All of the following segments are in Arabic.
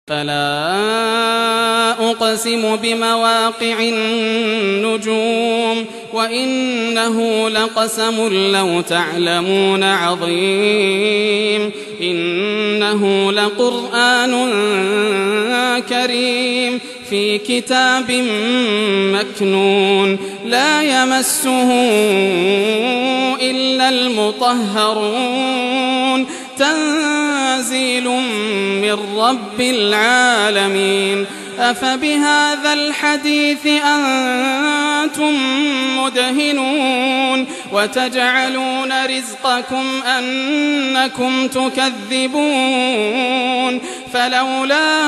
فلا أقسم بمواقع النجوم وإنه لقسم لو تعلمون عظيم إنه لقرآن كريم في كتاب مكنون لا يمسه إلا المطهرون تنزيل من رب العالمين أفبهذا الحديث أنتم مدهنون وتجعلون رزقكم أنكم تكذبون فلولا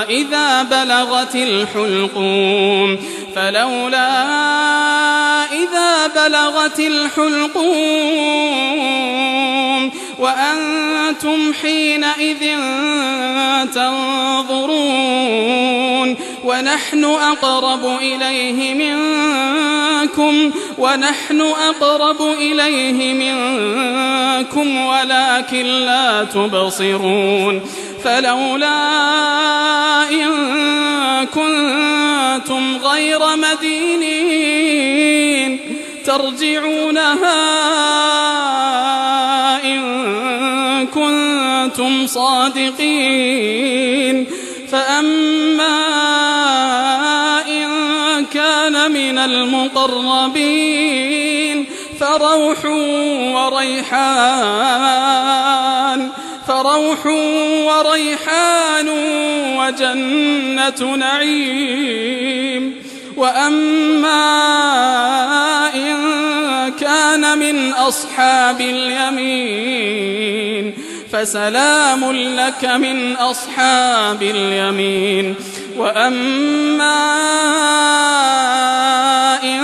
إذا بلغت الحلقوم وأنتم حينئذ تنظرون ونحن أقرب إليه منكم ولكن لا تبصرون فلولا إن كنتم غير مدينين ترجعونها إن كنتم صادقين فأما إن كان من المقربين فروح وريحان وجنة نعيم وأما إن كان من أصحاب اليمين فسلام لك من أصحاب اليمين وأما إن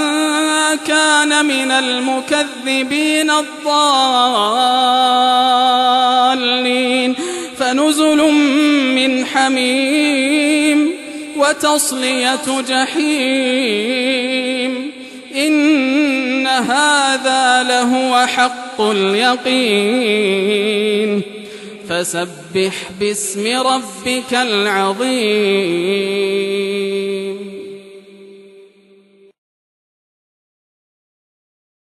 كان من المكذبين الضالين فنزل من حميم وتصلية جحيم إن هذا لهو حق اليقين فسبح باسم ربك العظيم.